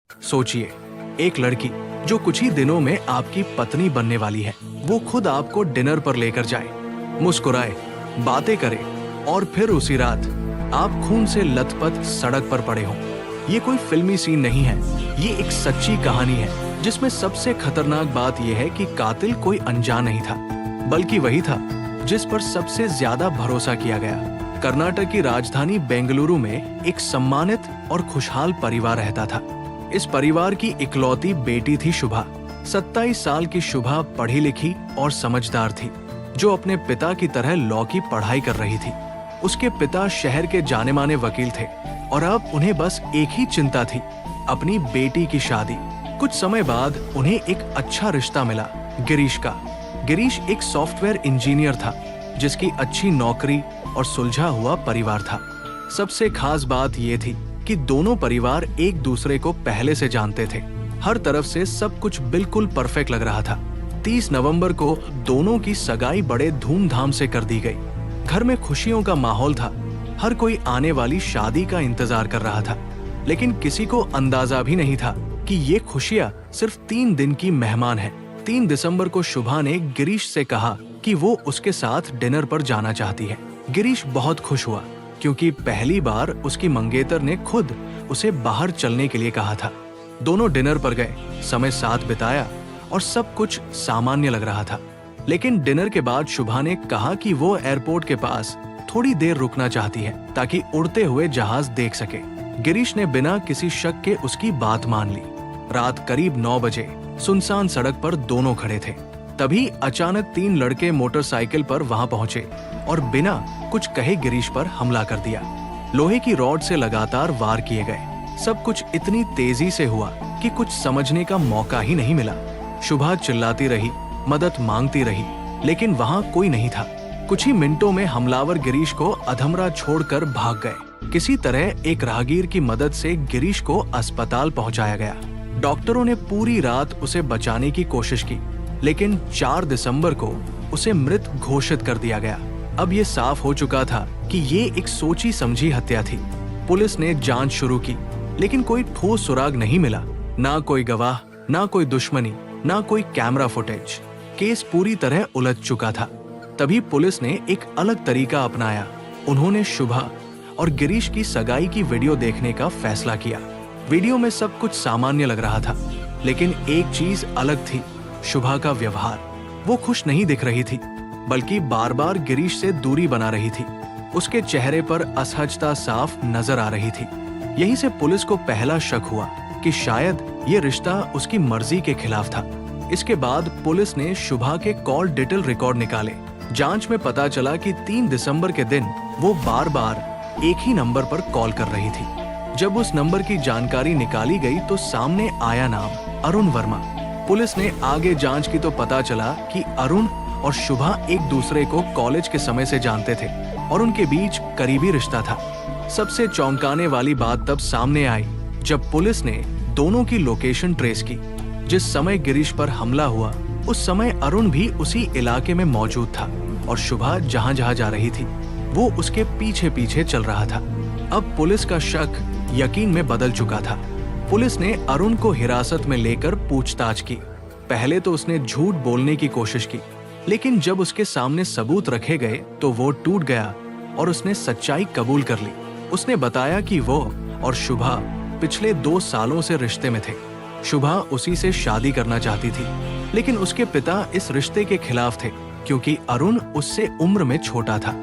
सोचिए, एक लड़की जो कुछ ही दिनों में आपकी पत्नी बनने वाली है, वो खुद आपको डिनर पर लेकर जाए, मुस्कुराए, बातें करे और फिर उसी रात आप खून से लथपथ सड़क पर पड़े हों। ये कोई फिल्मी सीन नहीं है, ये एक सच्ची कहानी है जिसमें सबसे खतरनाक बात यह है कि कातिल कोई अनजान नहीं था, बल्कि वही था जिस पर सबसे ज्यादा भरोसा किया गया। कर्नाटक की राजधानी बेंगलुरु में एक सम्मानित और खुशहाल परिवार रहता था। इस परिवार की इकलौती बेटी थी शुभा। 27 साल की शुभा पढ़ी लिखी और समझदार थी, जो अपने पिता की तरह लॉ की पढ़ाई कर रही थी। उसके पिता शहर के जाने माने वकील थे और अब उन्हें बस एक ही चिंता थी, अपनी बेटी की शादी। कुछ समय बाद उन्हें एक अच्छा रिश्ता मिला, गिरीश का। गिरीश एक सॉफ्टवेयर इंजीनियर था, जिसकी अच्छी नौकरी और सुलझा हुआ परिवार था। सबसे खास बात यह थी कि दोनों परिवार एक दूसरे को पहले से जानते थे। हर तरफ से सब कुछ बिल्कुल परफेक्ट लग रहा था। 30 नवंबर को दोनों की सगाई बड़े धूमधाम से कर दी गई। घर में खुशियों का माहौल था। हर कोई आने वाली शादी का इंतजार कर रहा था, लेकिन किसी को अंदाजा भी नहीं था कि ये खुशियां सिर्फ 3 दिन की मेहमान है। 3 दिसंबर को शुभा ने गिरीश से कहा कि वो उसके साथ डिनर पर जाना चाहती है। गिरीश बहुत खुश हुआ, क्योंकि पहली बार उसकी मंगेतर ने खुद उसे बाहर चलने के लिए कहा था। दोनों डिनर पर गए, समय साथ बिताया और सब कुछ सामान्य लग रहा था। लेकिन डिनर के बाद शुभा ने कहा कि वो एयरपोर्ट के पास थोड़ी देर रुकना चाहती है, ताकि उड़ते हुए जहाज देख सके। गिरीश ने बिना किसी शक के उसकी बात मान ली। रात करीब 9 बजे सुनसान सड़क पर दोनों खड़े थे। तभी अचानक 3 लड़के मोटरसाइकिल पर वहां पहुंचे और बिना कुछ कहे गिरीश पर हमला कर दिया। लोहे की रॉड से लगातार वार किए गए। सब कुछ इतनी तेजी से हुआ कि कुछ समझने का मौका ही नहीं मिला। शुभा चिल्लाती रही, मदद मांगती रही, लेकिन वहां कोई नहीं था। कुछ ही मिनटों में हमलावर गिरीश को अधमरा छोड़कर भाग गए। किसी तरह एक राहगीर की मदद से गिरीश को अस्पताल पहुंचाया गया। डॉक्टरों ने पूरी रात उसे बचाने की कोशिश की, लेकिन 4 दिसंबर को उसे मृत घोषित कर दिया गया। अब ये साफ हो चुका था कि ये एक सोची समझी हत्या थी। पुलिस ने जांच शुरू की, लेकिन कोई ठोस सुराग नहीं मिला। ना कोई गवाह, ना कोई दुश्मनी, ना कोई कैमरा फुटेज। केस पूरी तरह उलझ चुका था। तभी पुलिस ने एक अलग तरीका अपनाया। उन्होंने शुभा और गिरीश की सगाई की वीडियो देखने का फैसला किया। वीडियो में सब कुछ सामान्य लग रहा था, लेकिन एक चीज अलग थी, शुभा का व्यवहार। वो खुश नहीं दिख रही थी, बल्कि बार बार गिरीश से दूरी बना रही थी। उसके चेहरे पर असहजता साफ नजर आ रही थी। यहीं से पुलिस को पहला शक हुआ कि शायद ये रिश्ता उसकी मर्जी के खिलाफ था। इसके बाद पुलिस ने शुभा के कॉल डिटेल रिकॉर्ड निकाले। जांच में पता चला कि 3 दिसंबर के दिन वो बार बार एक ही नंबर पर कॉल कर रही थी। जब उस नंबर की जानकारी निकाली गई तो सामने आया नाम अरुण वर्मा। पुलिस ने आगे जांच की तो पता चला कि अरुण और शुभा एक दूसरे को कॉलेज के समय से जानते थे और उनके बीच करीबी रिश्ता था। सबसे चौंकाने वाली बात तब सामने आई जब पुलिस ने दोनों की लोकेशन ट्रेस की। जिस समय गिरीश पर हमला हुआ, उस समय अरुण भी उसी इलाके में मौजूद था और शुभा जहां जहां जा रही थी, वो उसके पीछे पीछे चल रहा था। अब पुलिस का शक यकीन में बदल चुका था। पुलिस ने अरुण को हिरासत में लेकर पूछताछ की। पहले तो उसने झूठ बोलने की कोशिश की, लेकिन जब उसके सामने सबूत रखे गए तो वो टूट गया और उसने सच्चाई कबूल कर ली। उसने बताया कि वो और शुभा पिछले 2 सालों से रिश्ते में थे। शुभा उसी से शादी करना चाहती थी, लेकिन उसके पिता इस रिश्ते के खिलाफ थे, क्योंकि अरुण उससे उम्र में छोटा था।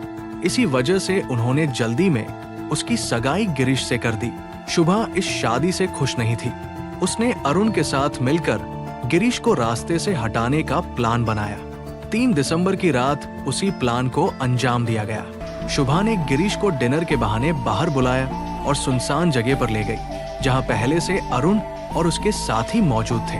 इसी वजह से उन्होंने जल्दी में उसकी सगाई गिरीश से कर दी। शुभा इस शादी से खुश नहीं थी। उसने अरुण के साथ मिलकर गिरीश को रास्ते से हटाने का प्लान बनाया। 3 दिसंबर की रात उसी प्लान को अंजाम दिया गया। शुभा ने गिरीश को डिनर के बहाने बाहर बुलाया और सुनसान जगह पर ले गई, जहां पहले से अरुण और उसके साथी मौजूद थे।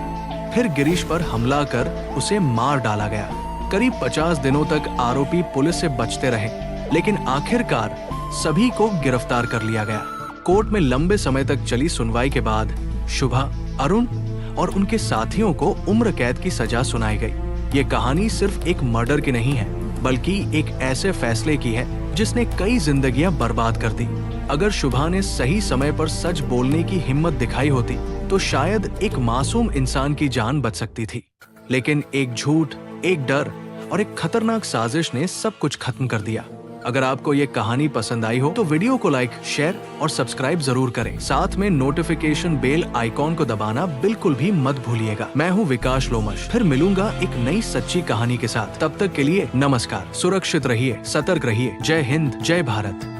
फिर गिरीश पर हमला कर उसे मार डाला गया। करीब 50 दिनों तक आरोपी पुलिस से बचते रहे, लेकिन आखिरकार सभी को गिरफ्तार कर लिया गया। कोर्ट में लंबे समय तक चली सुनवाई के बाद शुभा, अरुण और उनके साथियों को उम्र कैद की सजा सुनाई गई। ये कहानी सिर्फ एक मर्डर की नहीं है, बल्कि एक ऐसे फैसले की है जिसने कई जिंदगियां बर्बाद कर दी। अगर शुभा ने सही समय पर सच बोलने की हिम्मत दिखाई होती तो शायद एक मासूम इंसान की जान बच सकती थी। लेकिन एक झूठ, एक डर और एक खतरनाक साजिश ने सब कुछ खत्म कर दिया। अगर आपको ये कहानी पसंद आई हो तो वीडियो को लाइक, शेयर और सब्सक्राइब जरूर करें। साथ में नोटिफिकेशन बेल आइकॉन को दबाना बिल्कुल भी मत भूलिएगा। मैं हूँ विकास लोमश, फिर मिलूंगा एक नई सच्ची कहानी के साथ। तब तक के लिए नमस्कार, सुरक्षित रहिए, सतर्क रहिए। जय हिंद, जय भारत।